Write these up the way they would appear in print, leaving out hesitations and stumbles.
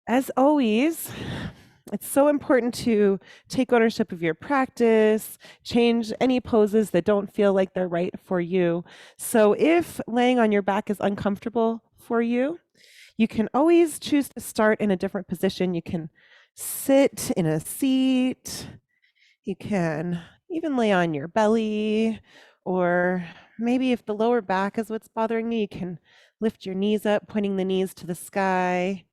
As always, it's so important to take ownership of your practice, change any poses that don't feel like they're right for you. So if laying on your back is uncomfortable for you, you can always choose to start in a different position. You can sit in a seat, you can even lay on your belly, or maybe if the lower back is what's bothering you, you can lift your knees up, pointing the knees to the sky,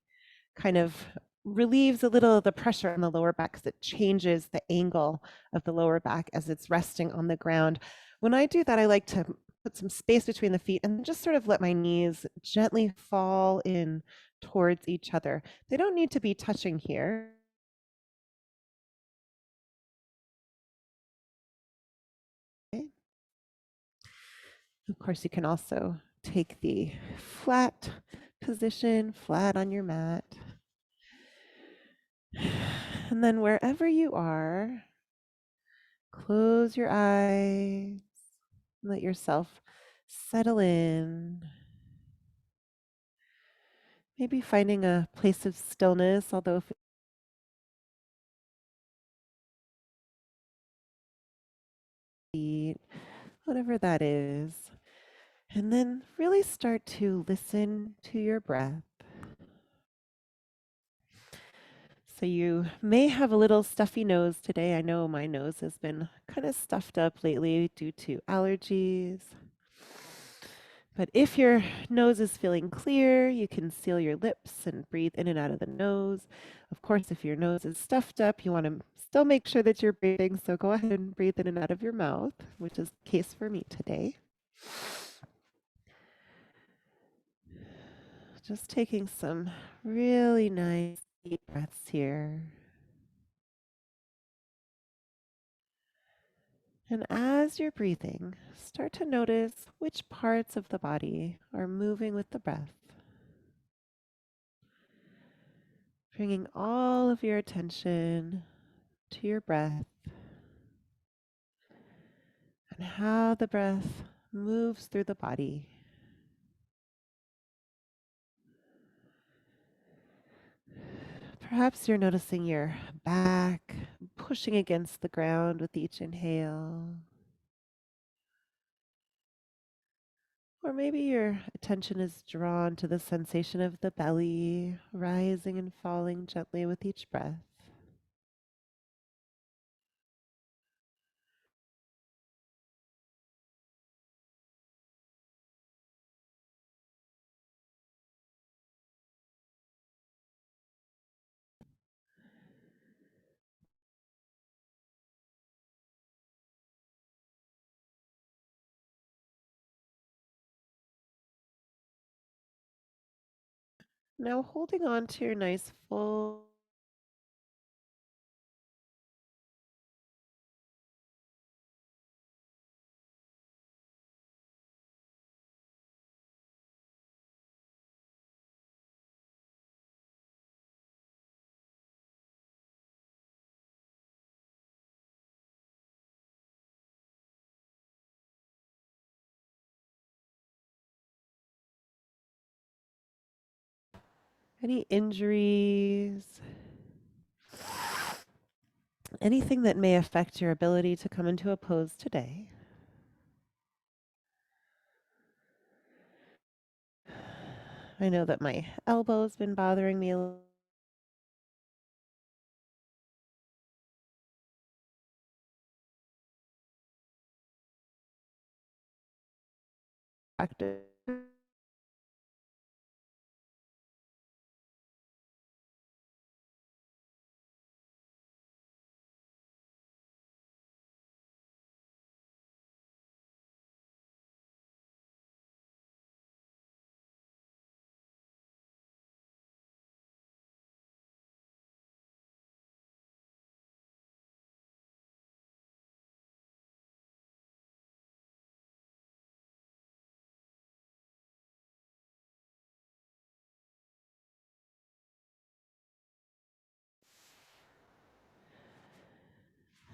kind of relieves a little of the pressure on the lower back because it changes the angle of the lower back as it's resting on the ground. When I do that, I like to put some space between the feet and just sort of let my knees gently fall in towards each other. They don't need to be touching here. Okay. Of course, you can also take the flat position, flat on your mat. And then wherever you are, close your eyes. Let yourself settle in. Maybe finding a place of stillness, although if it's whatever that is. And then really start to listen to your breath. So you may have a little stuffy nose today. I know my nose has been kind of stuffed up lately due to allergies. But if your nose is feeling clear, you can seal your lips and breathe in and out of the nose. Of course, if your nose is stuffed up, you want to still make sure that you're breathing. So go ahead and breathe in and out of your mouth, which is the case for me today. Just taking some really nice deep breaths here. And as you're breathing, start to notice which parts of the body are moving with the breath, bringing all of your attention to your breath and how the breath moves through the body. Perhaps you're noticing your back pushing against the ground with each inhale. Or maybe your attention is drawn to the sensation of the belly rising and falling gently with each breath. Now holding on to your nice full any injuries, anything that may affect your ability to come into a pose today. I know that my elbow's been bothering me a little. Practice.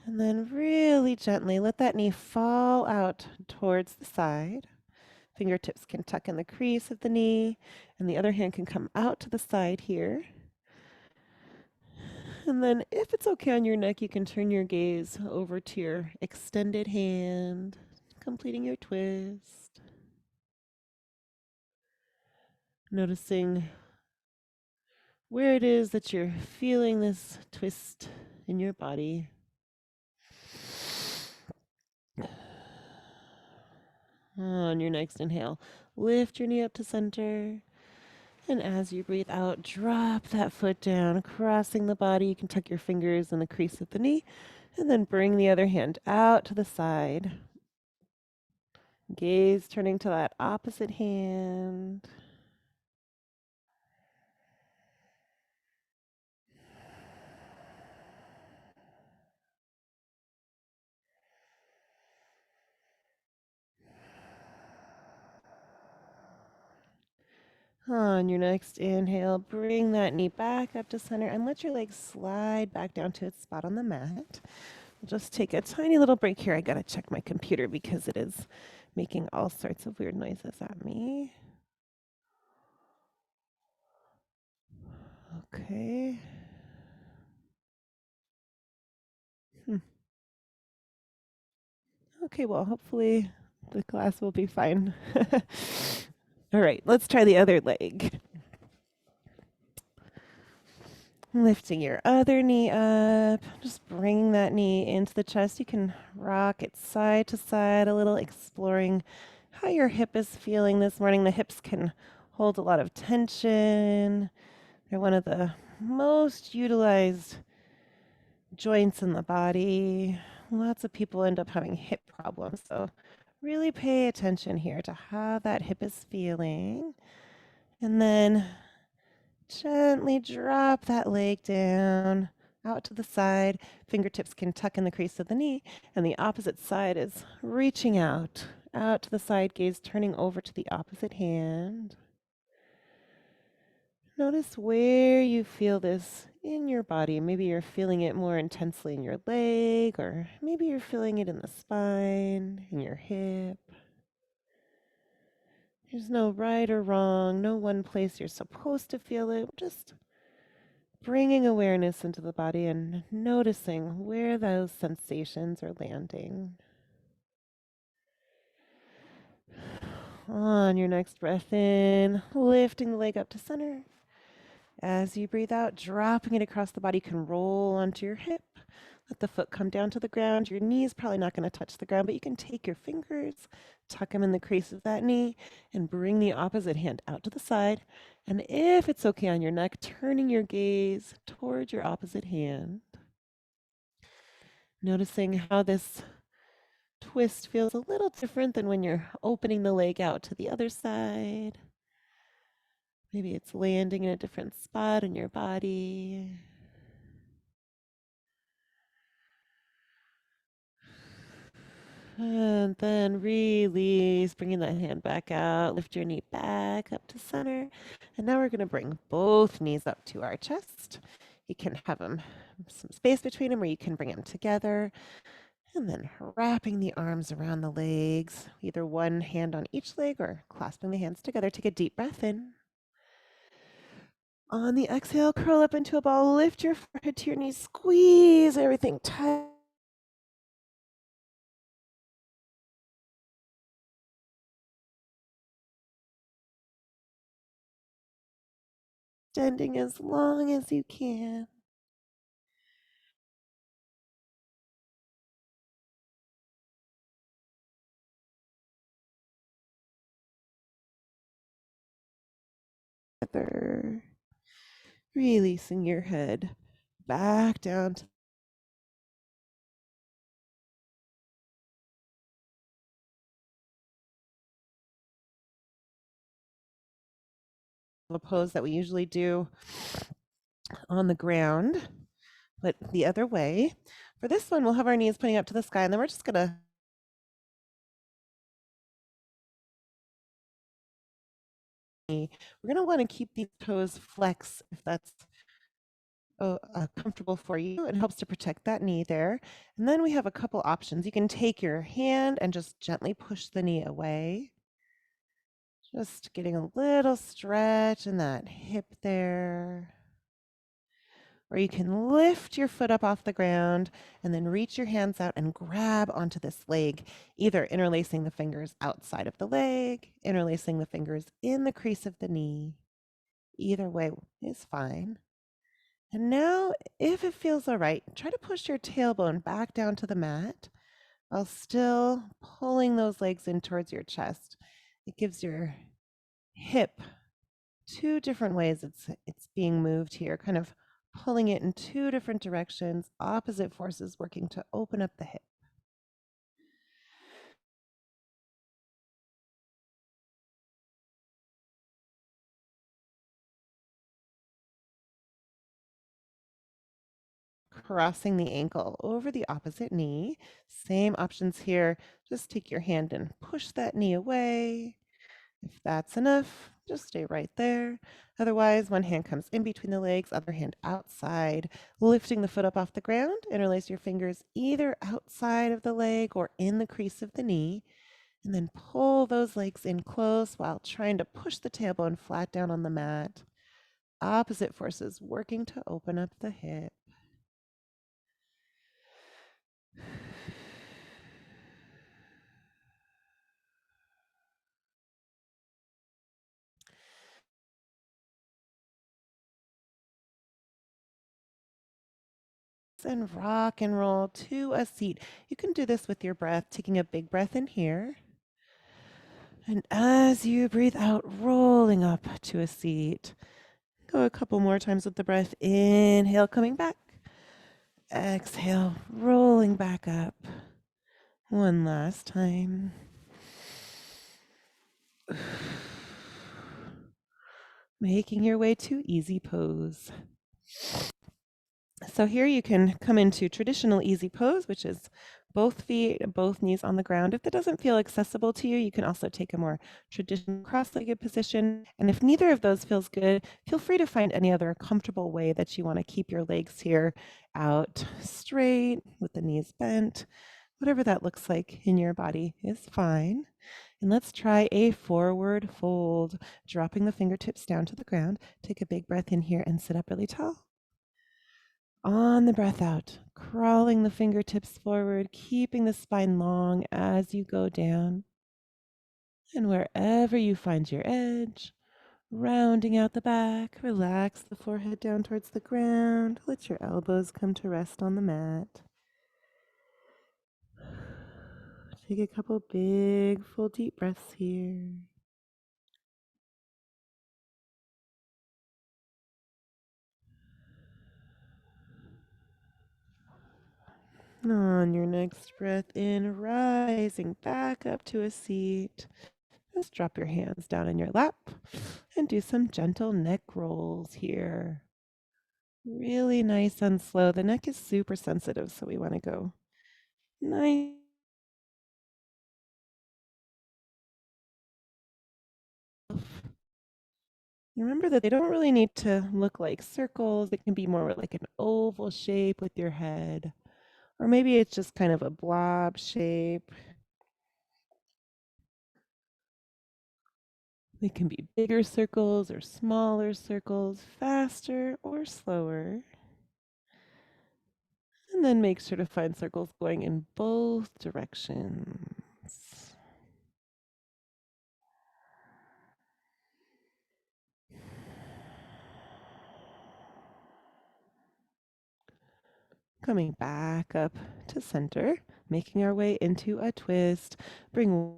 And then really gently let that knee fall out towards the side. Fingertips can tuck in the crease of the knee, and the other hand can come out to the side here. And then, if it's okay on your neck, you can turn your gaze over to your extended hand, completing your twist. Noticing where it is that you're feeling this twist in your body. On your next inhale, lift your knee up to center. And as you breathe out, drop that foot down, crossing the body. You can tuck your fingers in the crease of the knee, and then bring the other hand out to the side. Gaze turning to that opposite hand. On your next inhale, bring that knee back up to center and let your legs slide back down to its spot on the mat. We'll just take a tiny little break here. I gotta check my computer because it is making all sorts of weird noises at me. Okay. Okay, well, hopefully the class will be fine. All right, let's try the other leg. Lifting your other knee up, just bringing that knee into the chest. You can rock it side to side a little, exploring how your hip is feeling this morning. The hips can hold a lot of tension. They're one of the most utilized joints in the body. Lots of people end up having hip problems, so really pay attention here to how that hip is feeling. And then gently drop that leg down out to the side. Fingertips can tuck in the crease of the knee, and the opposite side is reaching out to the side, gaze turning over to the opposite hand. Notice where you feel this in your body. Maybe you're feeling it more intensely in your leg, or maybe you're feeling it in the spine, in your hip. There's no right or wrong, no one place you're supposed to feel it. Just bringing awareness into the body and noticing where those sensations are landing. On your next breath in, lifting the leg up to center. As you breathe out, dropping it across the body, you can roll onto your hip. Let the foot come down to the ground. Your knee is probably not going to touch the ground, but you can take your fingers, tuck them in the crease of that knee, and bring the opposite hand out to the side. And if it's okay on your neck, turning your gaze towards your opposite hand. Noticing how this twist feels a little different than when you're opening the leg out to the other side. Maybe it's landing in a different spot in your body. And then release, bringing that hand back out. Lift your knee back up to center. And now we're going to bring both knees up to our chest. You can have them some space between them, or you can bring them together. And then wrapping the arms around the legs, either one hand on each leg or clasping the hands together. Take a deep breath in. On the exhale, curl up into a ball. Lift your forehead to your knees. Squeeze everything tight. Extending as long as you can. Together. Releasing your head back down to the pose that we usually do on the ground, but the other way. For this one, we'll have our knees pointing up to the sky, and then we're just gonna want to keep these toes flex if that's comfortable for you. It helps to protect that knee there. And then we have a couple options. You can take your hand and just gently push the knee away. Just getting a little stretch in that hip there. Or you can lift your foot up off the ground and then reach your hands out and grab onto this leg, either interlacing the fingers outside of the leg, interlacing the fingers in the crease of the knee. Either way is fine. And now, if it feels all right, try to push your tailbone back down to the mat while still pulling those legs in towards your chest. It gives your hip two different ways it's being moved here, kind of pulling it in two different directions, opposite forces working to open up the hip. Crossing the ankle over the opposite knee. Same options here. Just take your hand and push that knee away. If that's enough, just stay right there. Otherwise, one hand comes in between the legs, other hand outside, lifting the foot up off the ground. Interlace your fingers either outside of the leg or in the crease of the knee, and then pull those legs in close while trying to push the tailbone flat down on the mat. Opposite forces working to open up the hip. And rock and roll to a seat. You can do this with your breath, taking a big breath in here. And as you breathe out, rolling up to a seat. Go a couple more times with the breath. Inhale, coming back. Exhale, rolling back up. One last time. Making your way to easy pose. So here you can come into traditional easy pose, which is both feet, both knees on the ground. If that doesn't feel accessible to you, you can also take a more traditional cross-legged position. And if neither of those feels good, feel free to find any other comfortable way that you want to keep your legs here out straight with the knees bent. Whatever that looks like in your body is fine. And let's try a forward fold, dropping the fingertips down to the ground. Take a big breath in here and sit up really tall. On the breath out, crawling the fingertips forward, keeping the spine long as you go down. And wherever you find your edge, rounding out the back, relax the forehead down towards the ground. Let your elbows come to rest on the mat. Take a couple big, full, deep breaths here. On your next breath in, rising back up to a seat. Just drop your hands down in your lap and do some gentle neck rolls here. Really nice and slow. The neck is super sensitive, so we want to go nice. Remember that they don't really need to look like circles. They can be more like an oval shape with your head. Or maybe it's just kind of a blob shape. They can be bigger circles or smaller circles, faster or slower. And then make sure to find circles going in both directions. Coming back up to center, making our way into a twist. Bring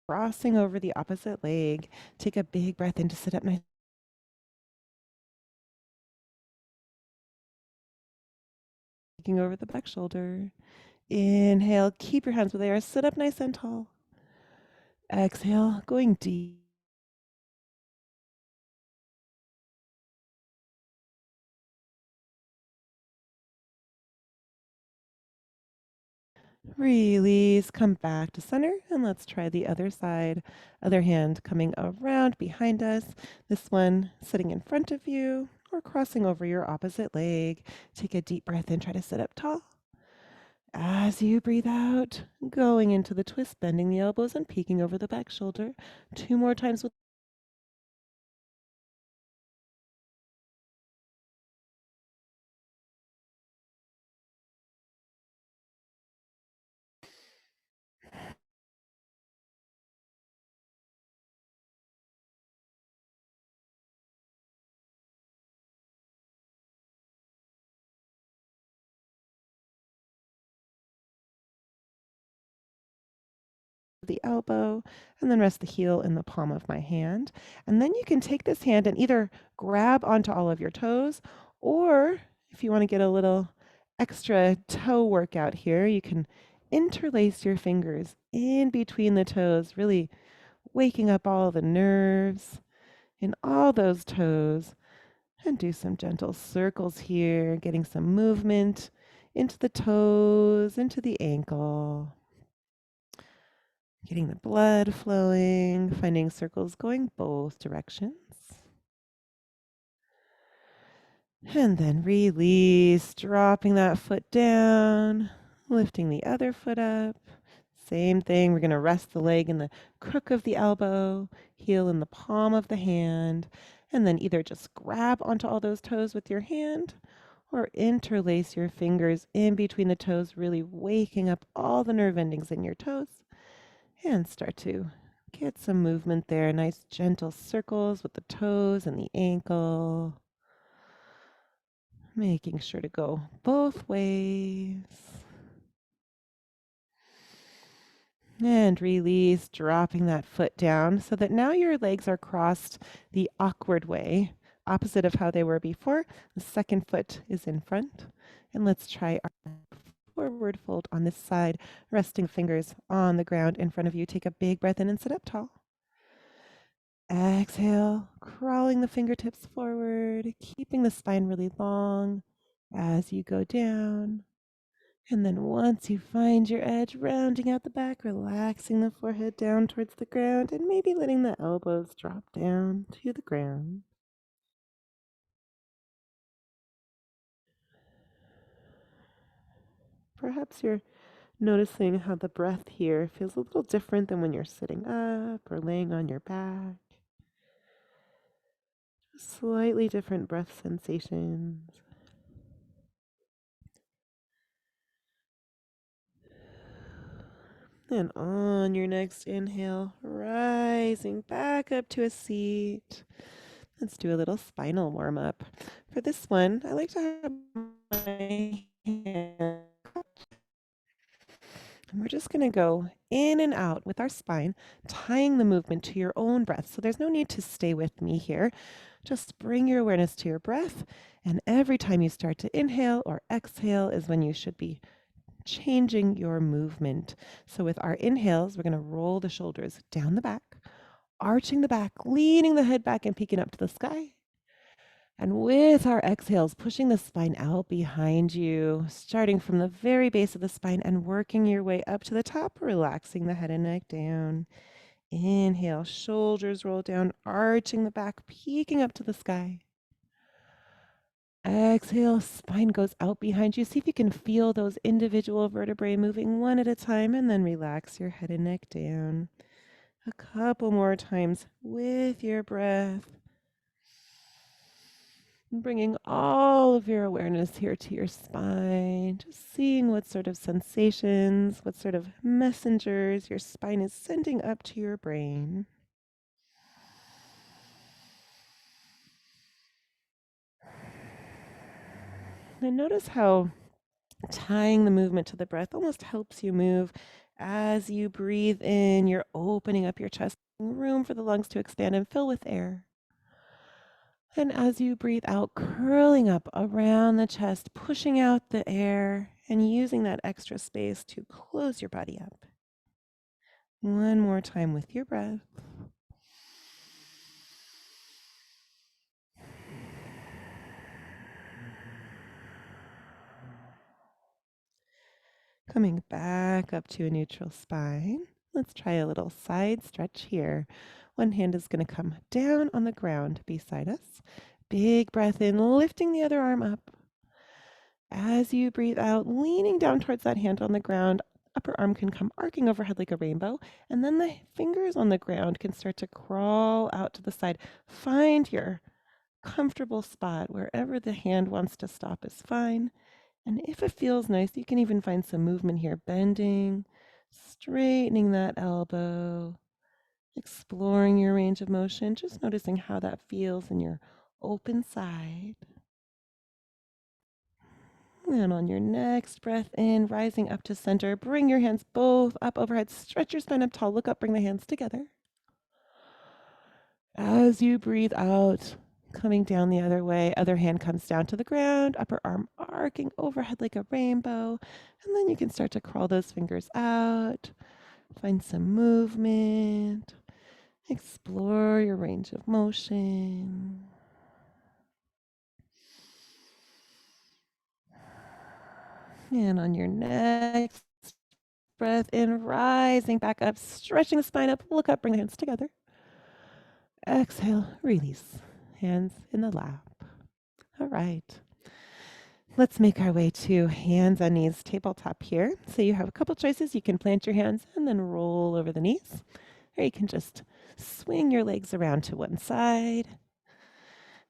crossing over the opposite leg. Take a big breath in to sit up nice. Taking over the back shoulder. Inhale, keep your hands where they are. Sit up nice and tall. Exhale, going deep. Release, come back to center, and let's try the other side. Other hand coming around behind us. This one sitting in front of you or crossing over your opposite leg. Take a deep breath in, try to sit up tall. As you breathe out, going into the twist, bending the elbows and peeking over the back shoulder. Two more times with the elbow, and then rest the heel in the palm of my hand. And then you can take this hand and either grab onto all of your toes, or if you want to get a little extra toe workout here, you can interlace your fingers in between the toes, really waking up all the nerves in all those toes. And do some gentle circles here, getting some movement into the toes, into the ankle. Getting the blood flowing, finding circles going both directions. And then release, dropping that foot down, lifting the other foot up. Same thing, we're going to rest the leg in the crook of the elbow, heel in the palm of the hand, and then either just grab onto all those toes with your hand or interlace your fingers in between the toes, really waking up all the nerve endings in your toes. And start to get some movement there. Nice gentle circles with the toes and the ankle. Making sure to go both ways. And release, dropping that foot down so that now your legs are crossed the awkward way, opposite of how they were before. The second foot is in front. And let's try our forward fold on this side, resting fingers on the ground in front of you. Take a big breath in and sit up tall. Exhale, crawling the fingertips forward, keeping the spine really long as you go down. And then once you find your edge, rounding out the back, relaxing the forehead down towards the ground, and maybe letting the elbows drop down to the ground. Perhaps you're noticing how the breath here feels a little different than when you're sitting up or laying on your back. Slightly different breath sensations. And on your next inhale, rising back up to a seat. Let's do a little spinal warm up. For this one, I like to have my hand. And we're just going to go in and out with our spine, tying the movement to your own breath. So there's no need to stay with me here. Just bring your awareness to your breath. And every time you start to inhale or exhale is when you should be changing your movement. So with our inhales, we're going to roll the shoulders down the back, arching the back, leaning the head back and peeking up to the sky. And with our exhales, pushing the spine out behind you, starting from the very base of the spine and working your way up to the top, relaxing the head and neck down. Inhale, shoulders roll down, arching the back, peeking up to the sky. Exhale, spine goes out behind you. See if you can feel those individual vertebrae moving one at a time, and then relax your head and neck down. A couple more times with your breath. Bringing all of your awareness here to your spine, just seeing what sort of sensations, what sort of messengers your spine is sending up to your brain. And notice how tying the movement to the breath almost helps you move. As you breathe in, you're opening up your chest, room for the lungs to expand and fill with air. And as you breathe out, curling up around the chest, pushing out the air and using that extra space to close your body up. One more time with your breath. Coming back up to a neutral spine. Let's try a little side stretch here. One hand is going to come down on the ground beside us. Big breath in, lifting the other arm up. As you breathe out, leaning down towards that hand on the ground, upper arm can come arcing overhead like a rainbow, and then the fingers on the ground can start to crawl out to the side. Find your comfortable spot. Wherever the hand wants to stop is fine. And if it feels nice, you can even find some movement here, bending, straightening that elbow, exploring your range of motion, just noticing how that feels in your open side. And on your next breath in, rising up to center, bring your hands both up overhead. Stretch your spine up tall. Look up, bring the hands together. As you breathe out, coming down the other way, other hand comes down to the ground, upper arm arcing overhead like a rainbow. And then you can start to crawl those fingers out. Find some movement. Explore your range of motion. And on your next breath in, rising back up, stretching the spine up, look up, bring the hands together. Exhale, release. Hands in the lap. All right. Let's make our way to hands on knees, tabletop here. So you have a couple choices. You can plant your hands and then roll over the knees, or you can just swing your legs around to one side.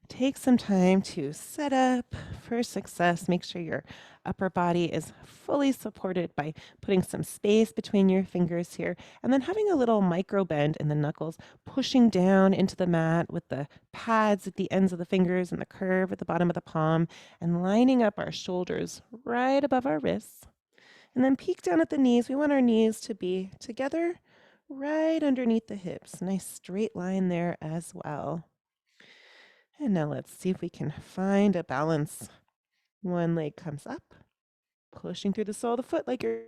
Take some time to set up for success. Make sure your upper body is fully supported by putting some space between your fingers here, and then having a little micro bend in the knuckles, pushing down into the mat with the pads at the ends of the fingers and the curve at the bottom of the palm, and lining up our shoulders right above our wrists. And then peek down at the knees. We want our knees to be together right underneath the hips. Nice straight line there as well. And now let's see if we can find a balance. One leg comes up, pushing through the sole of the foot like you're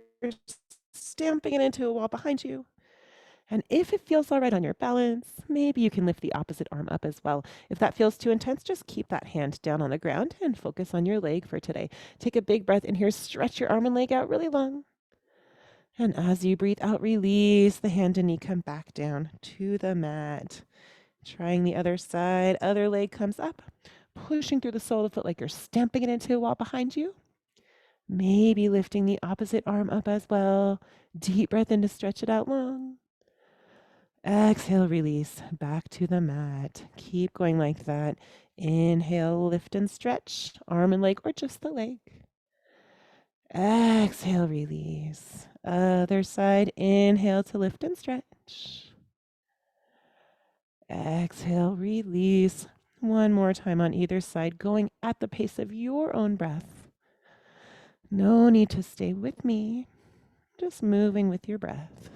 stamping it into a wall behind you. And if it feels all right on your balance, maybe you can lift the opposite arm up as well. If that feels too intense, just keep that hand down on the ground and focus on your leg for today. Take a big breath in here, stretch your arm and leg out really long. And as you breathe out, release the hand and knee, come back down to the mat. Trying the other side, other leg comes up, pushing through the sole of the foot like you're stamping it into a wall behind you. Maybe lifting the opposite arm up as well. Deep breath in to stretch it out long. Exhale, release, back to the mat. Keep going like that. Inhale, lift and stretch, arm and leg, or just the leg. Exhale, release. Other side, inhale to lift and stretch. Exhale, release. One more time on either side, going at the pace of your own breath. No need to stay with me, just moving with your breath.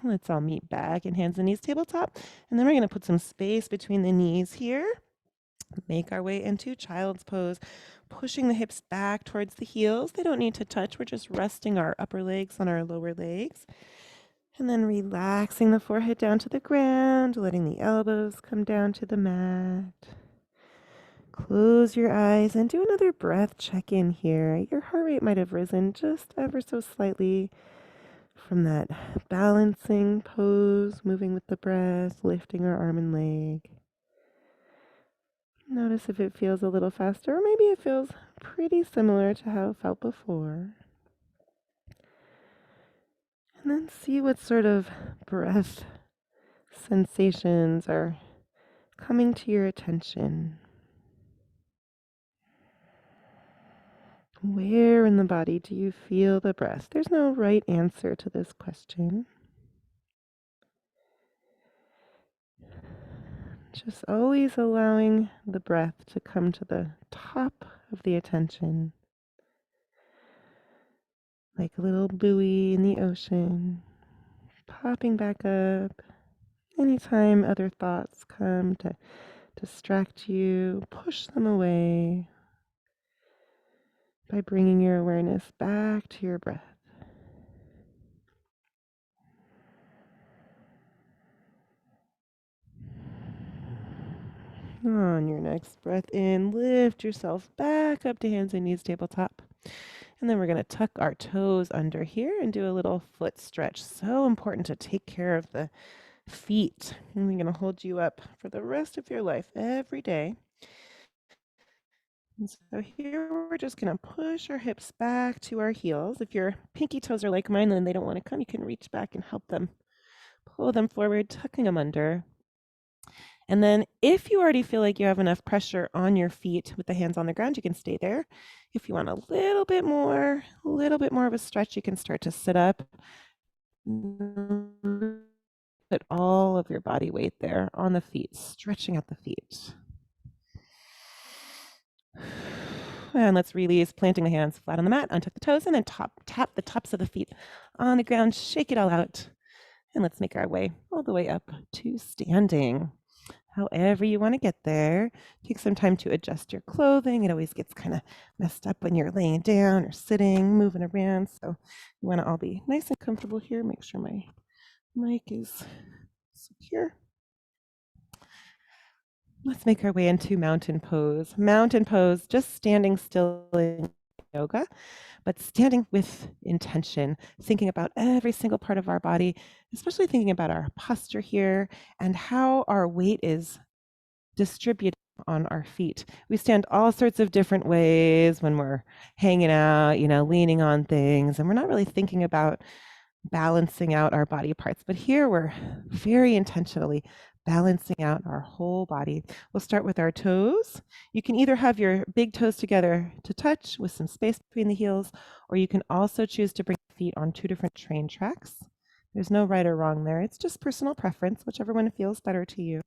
Let's all meet back in hands and knees tabletop. And then we're going to put some space between the knees here. Make our way into child's pose, pushing the hips back towards the heels. They don't need to touch. We're just resting our upper legs on our lower legs. And then relaxing the forehead down to the ground, letting the elbows come down to the mat. Close your eyes and do another breath check in here. Your heart rate might have risen just ever so slightly from that balancing pose, moving with the breath, lifting our arm and leg. Notice if it feels a little faster, or maybe it feels pretty similar to how it felt before. And then see what sort of breath sensations are coming to your attention. Where in the body do you feel the breath? There's no right answer to this question. Just always allowing the breath to come to the top of the attention, like a little buoy in the ocean, popping back up. Anytime other thoughts come to distract you, push them away by bringing your awareness back to your breath. On your next breath in, lift yourself back up to hands and knees tabletop. And then we're going to tuck our toes under here and do a little foot stretch. So important to take care of the feet. And we're going to hold you up for the rest of your life every day. And so here we're just going to push our hips back to our heels. If your pinky toes are like mine and they don't want to come, you can reach back and help them. Pull them forward, tucking them under. And then if you already feel like you have enough pressure on your feet with the hands on the ground, you can stay there. If you want a little bit more of a stretch, you can start to sit up. Put all of your body weight there on the feet, stretching out the feet. And let's release, planting the hands flat on the mat, untuck the toes, and then tap the tops of the feet on the ground, shake it all out. And let's make our way all the way up to standing. However you want to get there, take some time to adjust your clothing. It always gets kind of messed up when you're laying down or sitting, moving around. So you want to all be nice and comfortable here. Make sure my mic is secure. Let's make our way into mountain pose. Mountain pose, just standing still in yoga, but standing with intention, thinking about every single part of our body, especially thinking about our posture here and how our weight is distributed on our feet. We stand all sorts of different ways when we're hanging out, leaning on things, and we're not really thinking about balancing out our body parts. But here we're very intentionally balancing out our whole body. We'll start with our toes. You can either have your big toes together to touch with some space between the heels, or you can also choose to bring feet on two different train tracks. There's no right or wrong there. It's just personal preference, whichever one feels better to you.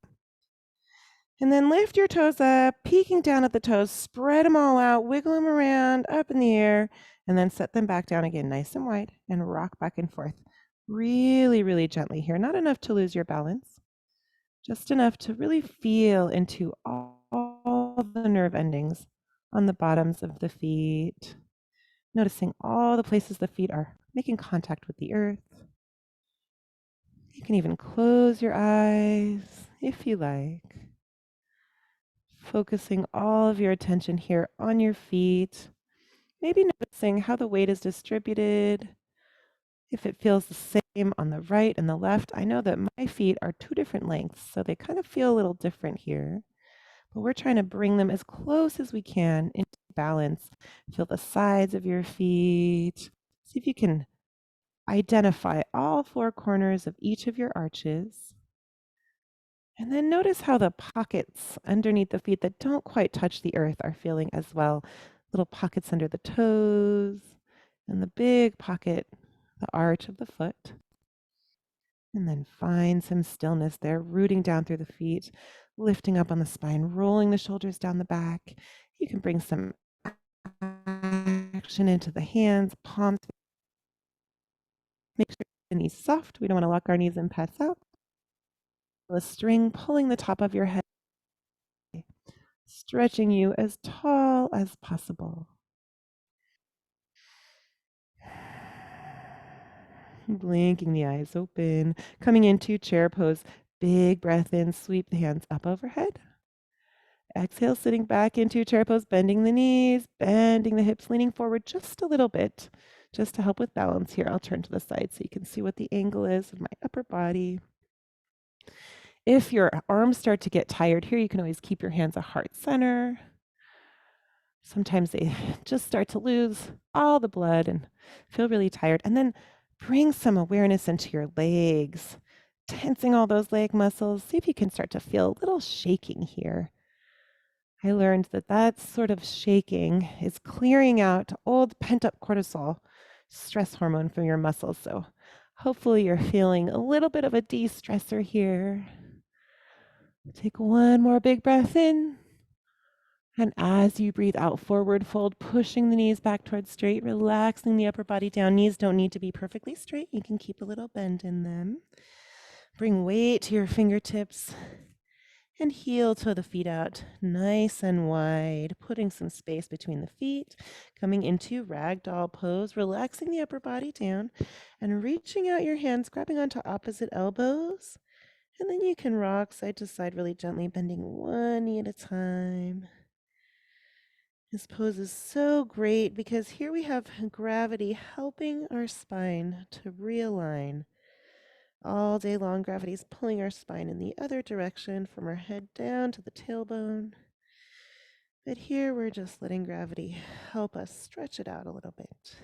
And then lift your toes up, peeking down at the toes, spread them all out, wiggle them around up in the air, and then set them back down again, nice and wide, and rock back and forth. Really, really gently here. Not enough to lose your balance, just enough to really feel into all the nerve endings on the bottoms of the feet, noticing all the places the feet are making contact with the earth. You can even close your eyes if you like. Focusing all of your attention here on your feet, maybe noticing how the weight is distributed, if it feels the same on the right and the left. I know that my feet are two different lengths, so they kind of feel a little different here, but we're trying to bring them as close as we can into balance. Feel the sides of your feet. See if you can identify all four corners of each of your arches. And then notice how the pockets underneath the feet that don't quite touch the earth are feeling as well. Little pockets under the toes and the big pocket, the arch of the foot. And then find some stillness there, rooting down through the feet, lifting up on the spine, rolling the shoulders down the back. You can bring some action into the hands, palms. Make sure the knees soft. We don't want to lock our knees and pass out. A string pulling the top of your head, stretching you as tall as possible. Blinking the eyes open, coming into chair pose. Big breath in, sweep the hands up overhead. Exhale, sitting back into chair pose, bending the knees, bending the hips, leaning forward just a little bit, just to help with balance here. I'll turn to the side so you can see what the angle is of my upper body. If your arms start to get tired here, you can always keep your hands at heart center. Sometimes they just start to lose all the blood and feel really tired. And then bring some awareness into your legs, tensing all those leg muscles. See if you can start to feel a little shaking here. I learned that that sort of shaking is clearing out old pent up cortisol, stress hormone from your muscles. So hopefully you're feeling a little bit of a de-stressor here. Take one more big breath in. And as you breathe out, forward fold, pushing the knees back towards straight, relaxing the upper body down. Knees don't need to be perfectly straight. You can keep a little bend in them. Bring weight to your fingertips and heel toe the feet out nice and wide, putting some space between the feet, coming into ragdoll pose, relaxing the upper body down and reaching out your hands, grabbing onto opposite elbows. And then you can rock side to side really gently, bending one knee at a time. This pose is so great because here we have gravity helping our spine to realign. All day long, gravity is pulling our spine in the other direction from our head down to the tailbone. But here we're just letting gravity help us stretch it out a little bit.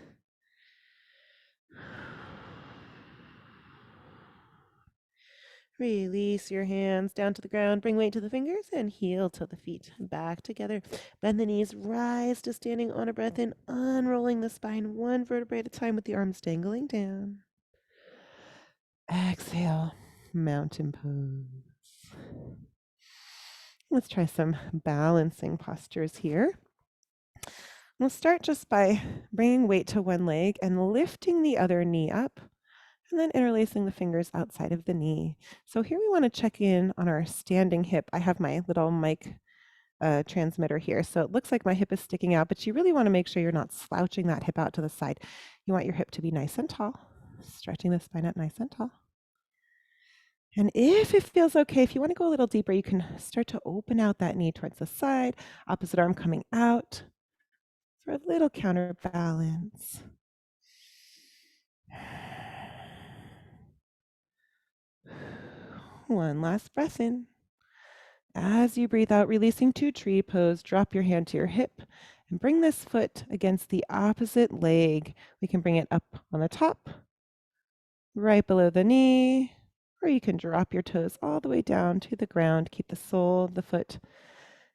Release your hands down to the ground, bring weight to the fingers, and heel to the feet back together. Bend the knees, rise to standing on a breath in, unrolling the spine one vertebrae at a time with the arms dangling down. Exhale, mountain pose. Let's try some balancing postures here. We'll start just by bringing weight to one leg and lifting the other knee up, and then interlacing the fingers outside of the knee. So here we want to check in on our standing hip. I have my little mic transmitter here, so it looks like my hip is sticking out, but you really want to make sure you're not slouching that hip out to the side. You want your hip to be nice and tall, stretching the spine up nice and tall. And if it feels okay, if you want to go a little deeper, you can start to open out that knee towards the side, opposite arm coming out for a little counterbalance. One last breath in. As you breathe out, releasing to tree pose, drop your hand to your hip and bring this foot against the opposite leg. We can bring it up on the top, right below the knee, or you can drop your toes all the way down to the ground. Keep the sole of the foot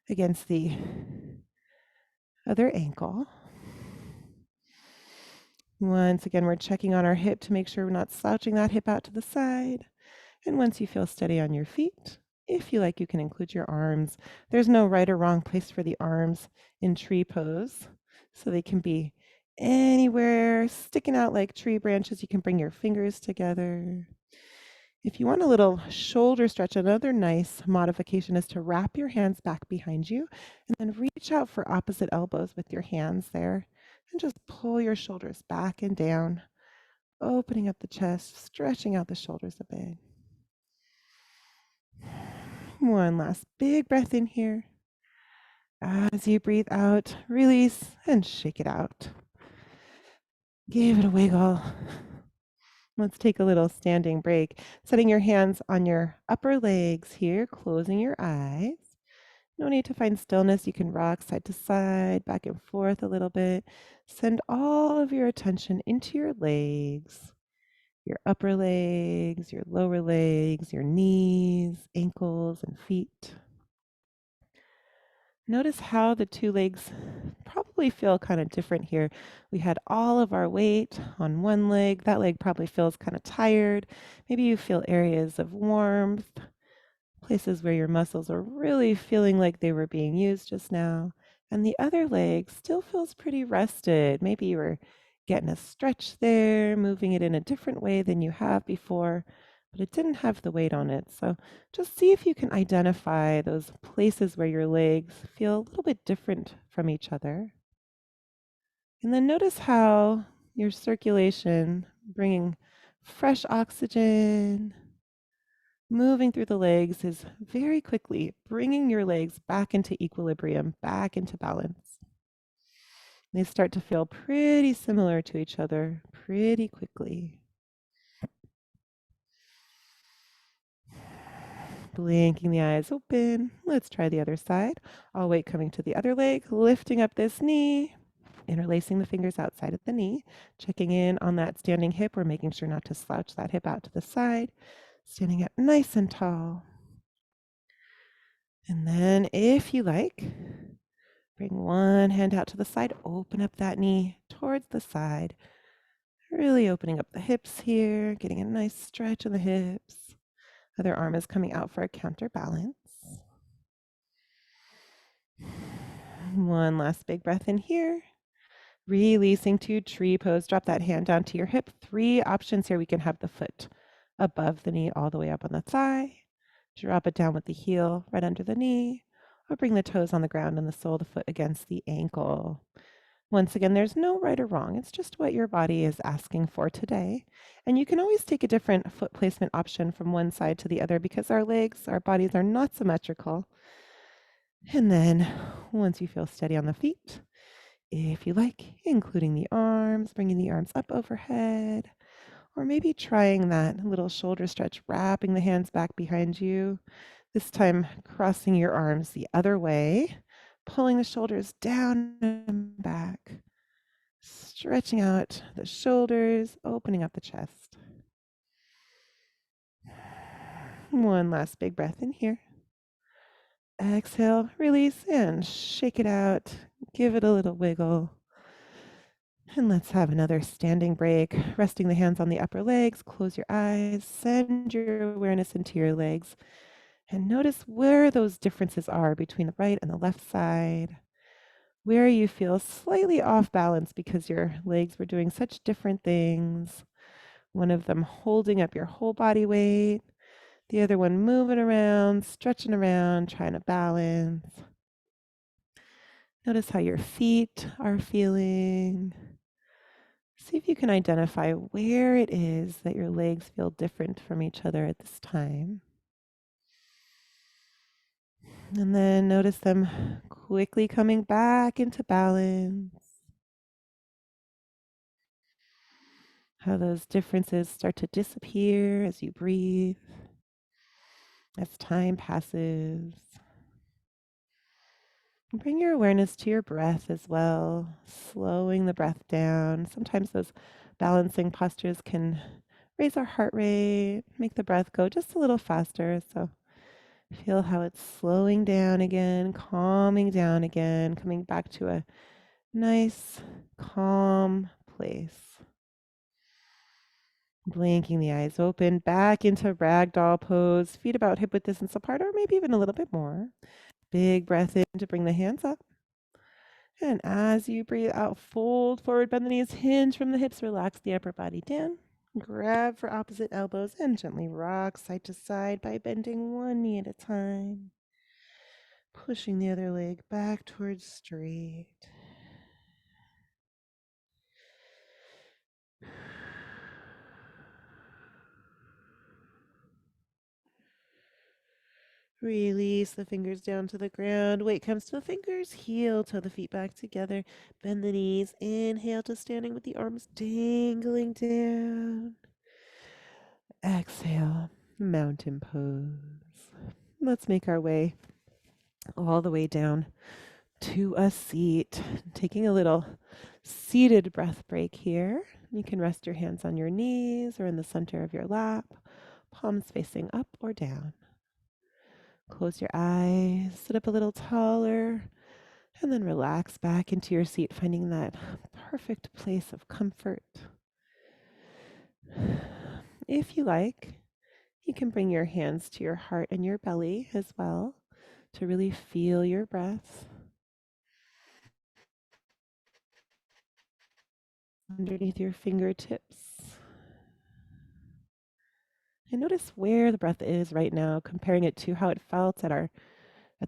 against the other ankle. Once again, we're checking on our hip to make sure we're not slouching that hip out to the side. And once you feel steady on your feet, if you like, you can include your arms. There's no right or wrong place for the arms in tree pose. So they can be anywhere, sticking out like tree branches. You can bring your fingers together. If you want a little shoulder stretch, another nice modification is to wrap your hands back behind you and then reach out for opposite elbows with your hands there and just pull your shoulders back and down, opening up the chest, stretching out the shoulders a bit. One last big breath in here. As you breathe out, release and shake it out. Give it a wiggle. Let's take a little standing break. Setting your hands on your upper legs here, closing your eyes. No need to find stillness. You can rock side to side, back and forth a little bit. Send all of your attention into your legs, your upper legs, your lower legs, your knees, ankles, and feet. Notice how the two legs probably feel kind of different here. We had all of our weight on one leg. That leg probably feels kind of tired. Maybe you feel areas of warmth, places where your muscles are really feeling like they were being used just now. And the other leg still feels pretty rested. Maybe you were getting a stretch there, moving it in a different way than you have before, but it didn't have the weight on it. So just see if you can identify those places where your legs feel a little bit different from each other. And then notice how your circulation, bringing fresh oxygen, moving through the legs, is very quickly bringing your legs back into equilibrium, back into balance. They start to feel pretty similar to each other pretty quickly. Blinking the eyes open. Let's try the other side. All weight coming to the other leg, lifting up this knee, interlacing the fingers outside of the knee, checking in on that standing hip. We're making sure not to slouch that hip out to the side, standing up nice and tall. And then if you like, bring one hand out to the side, open up that knee towards the side, really opening up the hips here, getting a nice stretch in the hips. Other arm is coming out for a counterbalance. One last big breath in here. Releasing to tree pose. Drop that hand down to your hip. 3 options here. We can have the foot above the knee all the way up on the thigh. Drop it down with the heel right under the knee. Or bring the toes on the ground and the sole of the foot against the ankle. Once again, there's no right or wrong. It's just what your body is asking for today. And you can always take a different foot placement option from one side to the other because our legs, our bodies are not symmetrical. And then once you feel steady on the feet, if you like, including the arms, bringing the arms up overhead, or maybe trying that little shoulder stretch, wrapping the hands back behind you. This time, crossing your arms the other way, pulling the shoulders down and back, stretching out the shoulders, opening up the chest. One last big breath in here. Exhale, release, and shake it out. Give it a little wiggle. And let's have another standing break, resting the hands on the upper legs. Close your eyes, send your awareness into your legs, and notice where those differences are between the right and the left side. where you feel slightly off balance because your legs were doing such different things. One of them holding up your whole body weight, the other one moving around, stretching around, trying to balance. Notice how your feet are feeling. See if you can identify where it is that your legs feel different from each other at this time. And then notice them quickly coming back into balance. How those differences start to disappear as you breathe, as time passes. Bring your awareness to your breath as well, slowing the breath down. Sometimes those balancing postures can raise our heart rate, make the breath go just a little faster. So feel how it's slowing down again, calming down again, coming back to a nice, calm place. Blinking the eyes open, back into ragdoll pose, feet about hip width distance apart, or maybe even a little bit more. Big breath in to bring the hands up. And as you breathe out, fold forward, bend the knees, hinge from the hips, relax the upper body down. Grab for opposite elbows and gently rock side to side by bending one knee at a time. Pushing the other leg back towards straight. Release the fingers down to the ground. Weight comes to the fingers. Heel, toe the feet back together. Bend the knees. Inhale to standing with the arms dangling down. Exhale, mountain pose. Let's make our way all the way down to a seat. Taking a little seated breath break here. You can rest your hands on your knees or in the center of your lap, palms facing up or down. Close your eyes, sit up a little taller, and then relax back into your seat, finding that perfect place of comfort. If you like, you can bring your hands to your heart and your belly as well to really feel your breath. Underneath your fingertips. And notice where the breath is right now, comparing it to how it felt at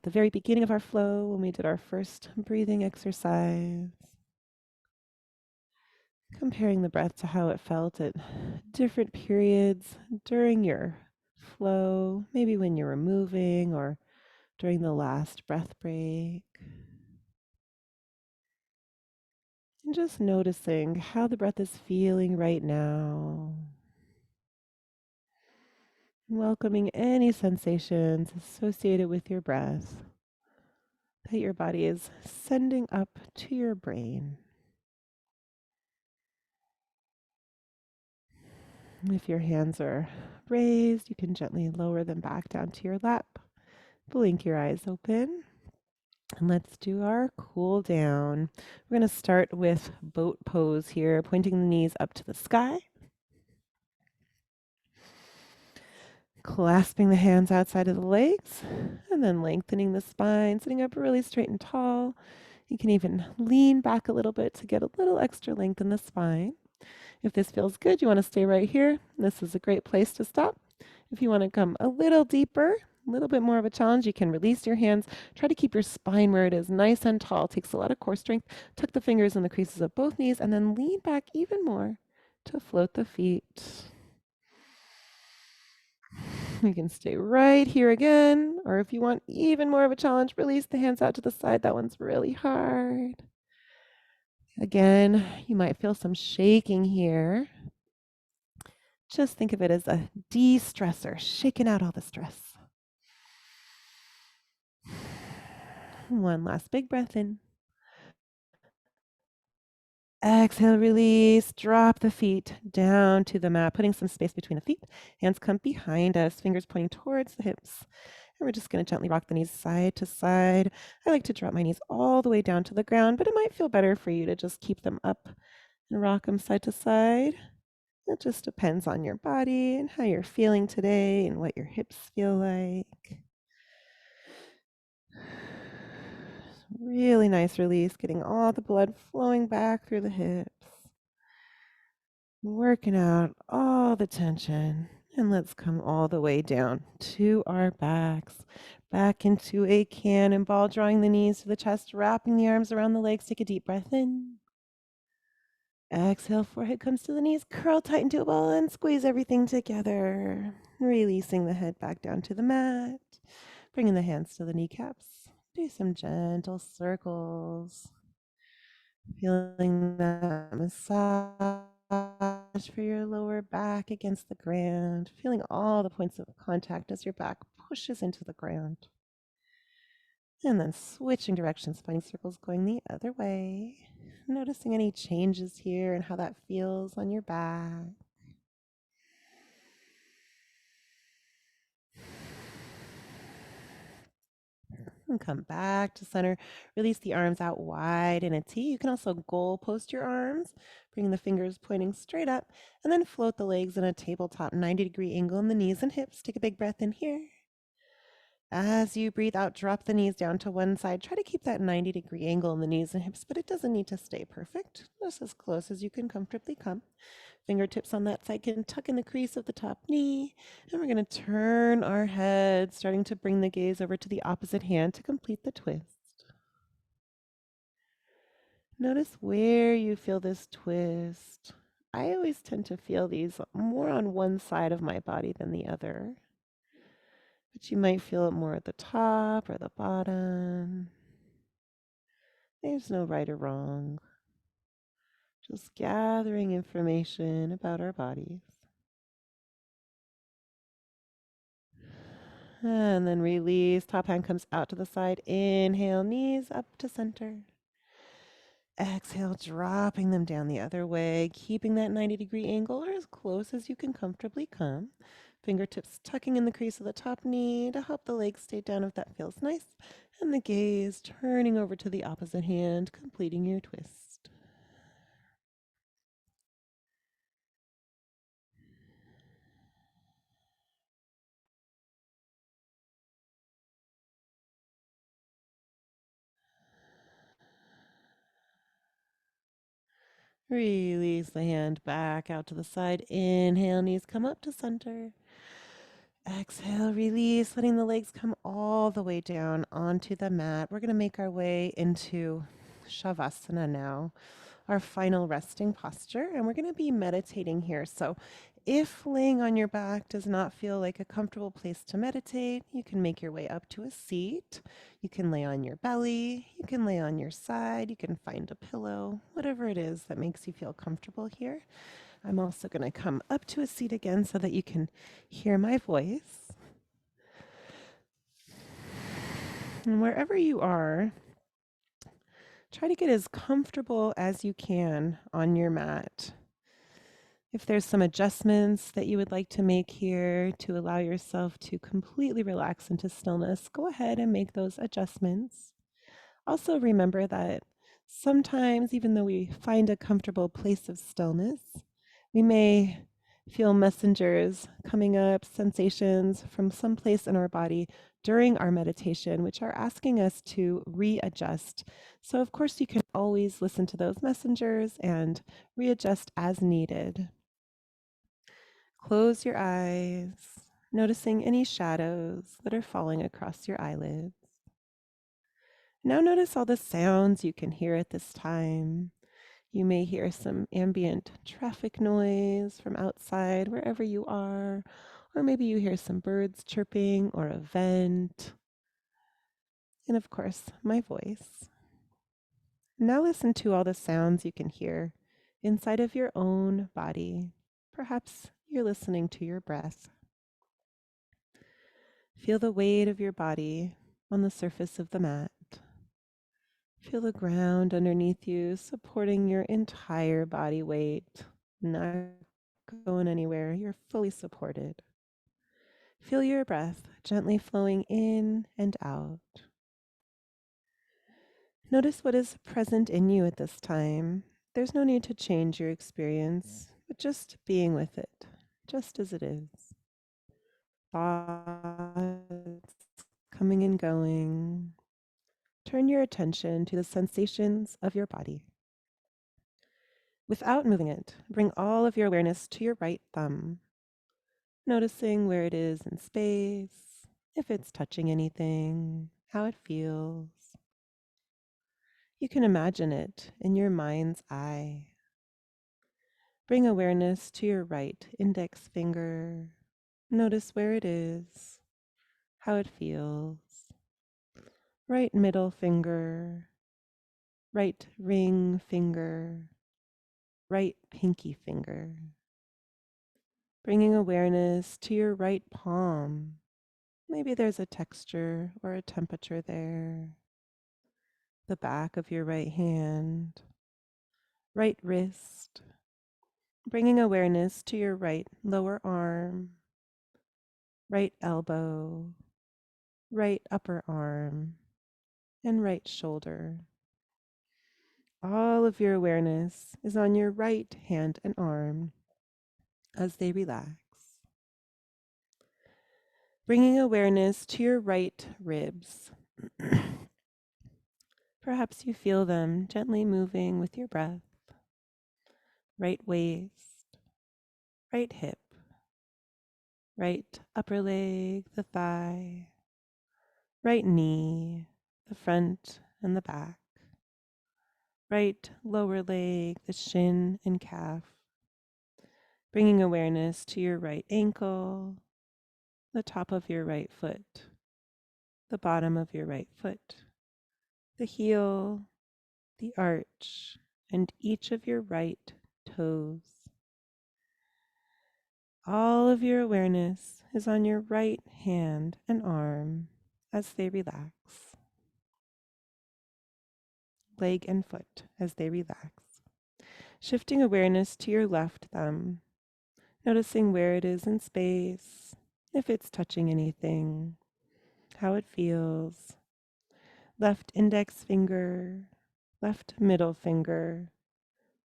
the very beginning of our flow when we did our first breathing exercise. Comparing the breath to how it felt at different periods during your flow, maybe when you were moving or during the last breath break. And just noticing how the breath is feeling right now. Welcoming any sensations associated with your breath that your body is sending up to your brain. If your hands are raised, you can gently lower them back down to your lap. Blink your eyes open. And let's do our cool down. We're going to start with boat pose here, pointing the knees up to the sky. Clasping the hands outside of the legs, and then lengthening the spine, sitting up really straight and tall. You can even lean back a little bit to get a little extra length in the spine. If this feels good, you want to stay right here. This is a great place to stop. If you want to come a little deeper, a little bit more of a challenge, you can release your hands. Try to keep your spine where it is, nice and tall. Takes a lot of core strength. Tuck the fingers in the creases of both knees, and then lean back even more to float the feet. You can stay right here again, or if you want even more of a challenge, release the hands out to the side. That one's really hard. Again, you might feel some shaking here. Just think of it as a de-stressor, shaking out all the stress. One last big breath in. Exhale, release, drop the feet down to the mat, putting some space between the feet. Hands come behind us, fingers pointing towards the hips. And we're just going to gently rock the knees side to side. I like to drop my knees all the way down to the ground, but it might feel better for you to just keep them up and rock them side to side. It just depends on your body and how you're feeling today and what your hips feel like. Really nice release, getting all the blood flowing back through the hips, working out all the tension. And let's come all the way down to our backs, back into a cannonball, drawing the knees to the chest, wrapping the arms around the legs. Take a deep breath in. Exhale, forehead comes to the knees, curl tight into a ball, and squeeze everything together. Releasing the head back down to the mat, bringing the hands to the kneecaps. Do some gentle circles. Feeling that massage for your lower back against the ground. Feeling all the points of contact as your back pushes into the ground. And then switching directions, finding circles going the other way. Noticing any changes here and how that feels on your back. And come back to center. Release the arms out wide in a T. You can also goal post your arms, bring the fingers pointing straight up, and then float the legs in a tabletop 90-degree angle in the knees and hips. Take a big breath in here. As you breathe out, drop the knees down to one side. Try to keep that 90-degree angle in the knees and hips, but it doesn't need to stay perfect. Just as close as you can comfortably come. Fingertips on that side can tuck in the crease of the top knee. And we're going to turn our head, starting to bring the gaze over to the opposite hand to complete the twist. Notice where you feel this twist. I always tend to feel these more on one side of my body than the other. But you might feel it more at the top or the bottom. There's no right or wrong. Just gathering information about our bodies. And then release. Top hand comes out to the side. Inhale, knees up to center. Exhale, dropping them down the other way, keeping that 90-degree angle or as close as you can comfortably come. Fingertips tucking in the crease of the top knee to help the legs stay down if that feels nice. And the gaze turning over to the opposite hand, completing your twist. Release the hand back out to the side. Inhale, knees come up to center. Exhale, release, letting the legs come all the way down onto the mat. We're going to make our way into Shavasana now, our final resting posture, and we're going to be meditating here. So if laying on your back does not feel like a comfortable place to meditate, you can make your way up to a seat. You can lay on your belly, you can lay on your side, you can find a pillow, whatever it is that makes you feel comfortable here. I'm also going to come up to a seat again so that you can hear my voice. And wherever you are, try to get as comfortable as you can on your mat. If there's some adjustments that you would like to make here to allow yourself to completely relax into stillness, go ahead and make those adjustments. Also remember that sometimes, even though we find a comfortable place of stillness, we may feel messengers coming up, sensations from some place in our body during our meditation, which are asking us to readjust. So, of course, you can always listen to those messengers and readjust as needed. Close your eyes, noticing any shadows that are falling across your eyelids. Now notice all the sounds you can hear at this time. You may hear some ambient traffic noise from outside, wherever you are, or maybe you hear some birds chirping or a vent. And of course, my voice. Now listen to all the sounds you can hear inside of your own body. Perhaps you're listening to your breath. Feel the weight of your body on the surface of the mat. Feel the ground underneath you supporting your entire body weight, not going anywhere. You're fully supported. Feel your breath gently flowing in and out. Notice what is present in you at this time. There's no need to change your experience, but just being with it, just as it is. Thoughts coming and going, turn your attention to the sensations of your body. Without moving it, bring all of your awareness to your right thumb, noticing where it is in space, if it's touching anything, how it feels. You can imagine it in your mind's eye. Bring awareness to your right index finger. Notice where it is, how it feels. Right middle finger, right ring finger, right pinky finger. Bringing awareness to your right palm. Maybe there's a texture or a temperature there. The back of your right hand, right wrist. Bringing awareness to your right lower arm, right elbow, right upper arm, and right shoulder. All of your awareness is on your right hand and arm as they relax. Bringing awareness to your right ribs. Perhaps you feel them gently moving with your breath. Right waist, right hip, right upper leg, the thigh, right knee, the front and the back, right lower leg, the shin and calf. Bringing awareness to your right ankle, the top of your right foot, the bottom of your right foot, the heel, the arch, and each of your right toes. All of your awareness is on your right hand and arm as they relax. Leg and foot as they relax. Shifting awareness to your left thumb, noticing where it is in space, if it's touching anything, how it feels. Left index finger, left middle finger,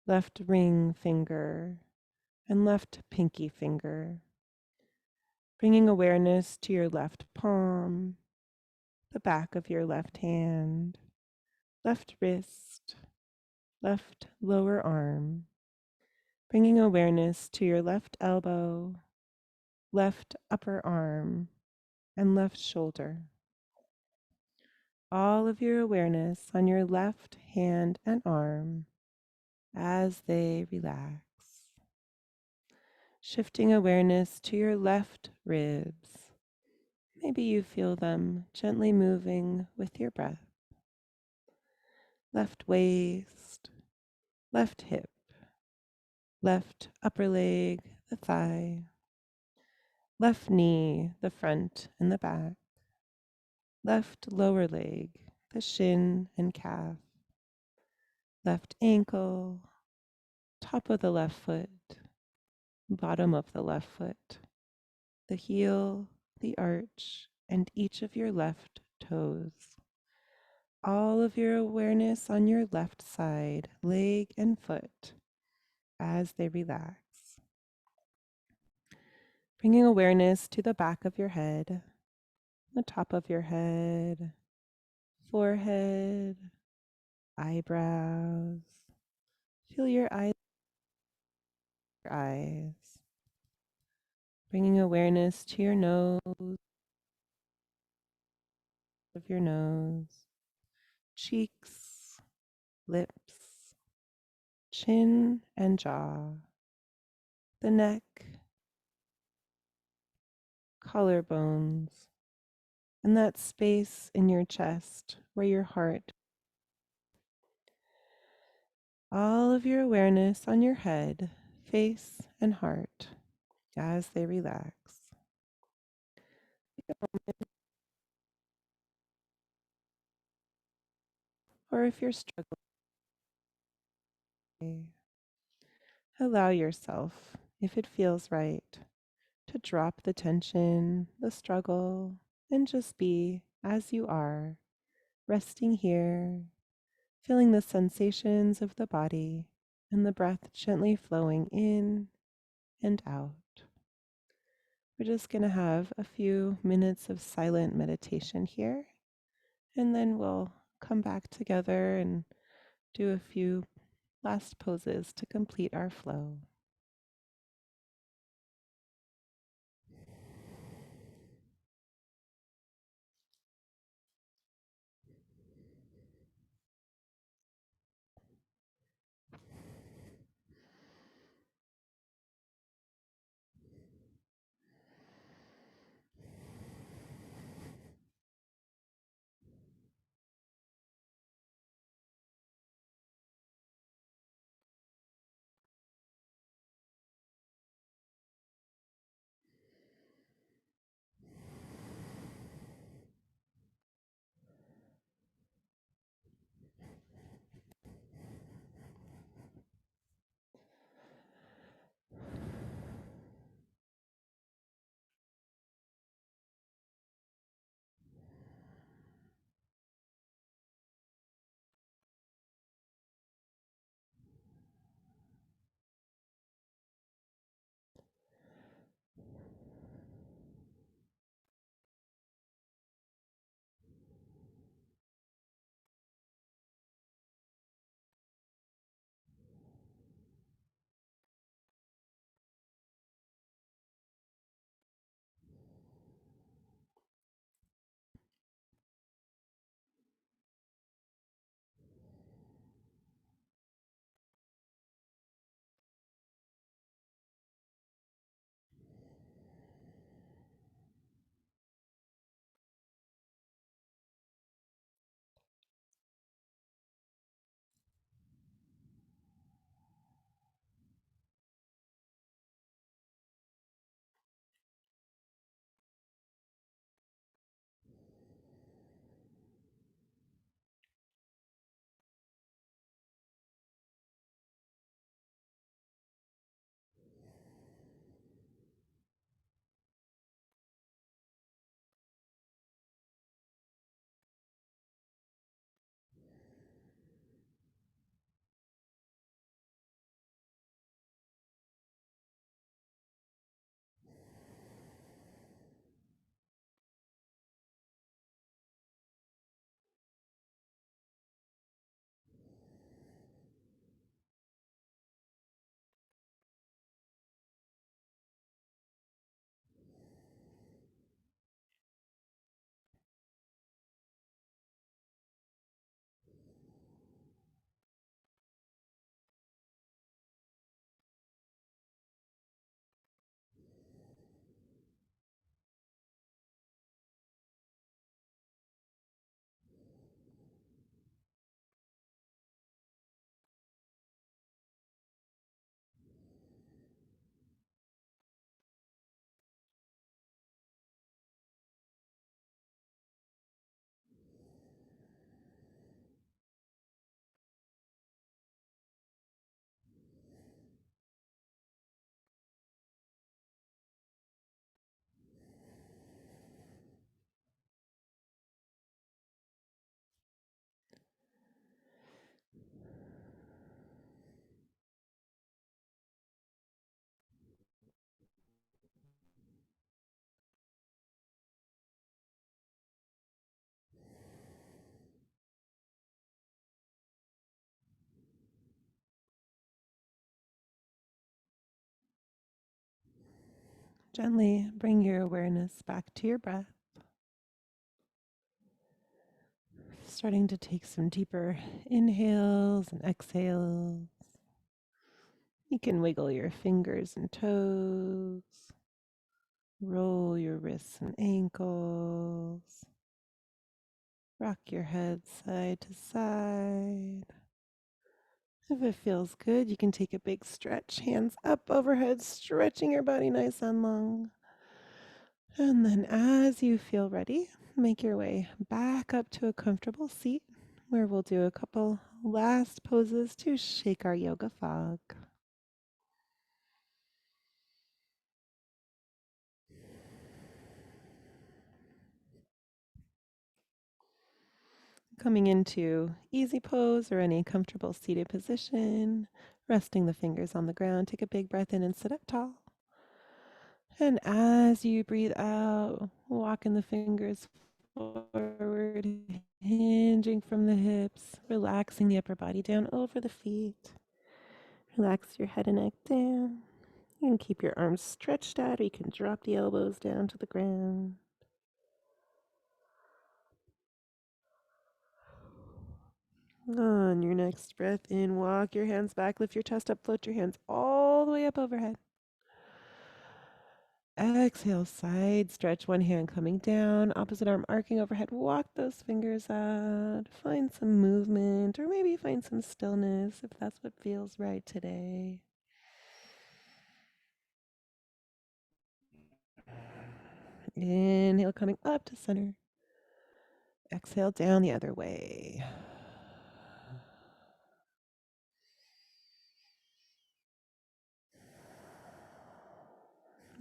left ring finger, and left pinky finger. Bringing awareness to your left palm, the back of your left hand, left wrist, left lower arm. Bringing awareness to your left elbow, left upper arm, and left shoulder. All of your awareness on your left hand and arm as they relax. Shifting awareness to your left ribs. Maybe you feel them gently moving with your breath. Left waist, left hip, left upper leg, the thigh, left knee, the front and the back, left lower leg, the shin and calf, left ankle, top of the left foot, bottom of the left foot, the heel, the arch, and each of your left toes. All of your awareness on your left side, leg and foot, as they relax. Bringing awareness to the back of your head, the top of your head, forehead, eyebrows. Feel your eyes. Bringing awareness to your nose, of your nose, cheeks, lips, chin and jaw, the neck, collarbones, and that space in your chest where your heart. All of your awareness on your head, face, and heart as they relax. Or if you're struggling, allow yourself, if it feels right, to drop the tension, the struggle, and just be as you are, resting here, feeling the sensations of the body and the breath gently flowing in and out. We're just going to have a few minutes of silent meditation here, and then we'll come back together and do a few last poses to complete our flow. Gently bring your awareness back to your breath, starting to take some deeper inhales and exhales. You can wiggle your fingers and toes, roll your wrists and ankles, rock your head side to side. If it feels good, you can take a big stretch, hands up overhead, stretching your body nice and long. And then as you feel ready, make your way back up to a comfortable seat where we'll do a couple last poses to shake our yoga fog. Coming into easy pose or any comfortable seated position, resting the fingers on the ground, take a big breath in and sit up tall. And as you breathe out, walking the fingers forward, hinging from the hips, relaxing the upper body down over the feet. Relax your head and neck down. You can keep your arms stretched out, or you can drop the elbows down to the ground. On your next breath in, walk your hands back, lift your chest up, float your hands all the way up overhead. Exhale, side stretch, one hand coming down, opposite arm arcing overhead. Walk those fingers out. Find some movement, or maybe find some stillness if that's what feels right today. Inhale, coming up to center. Exhale, down the other way.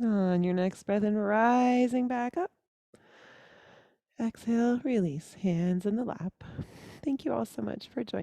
On your next breath in, rising back up. Exhale, release, hands in the lap. Thank you all so much for joining.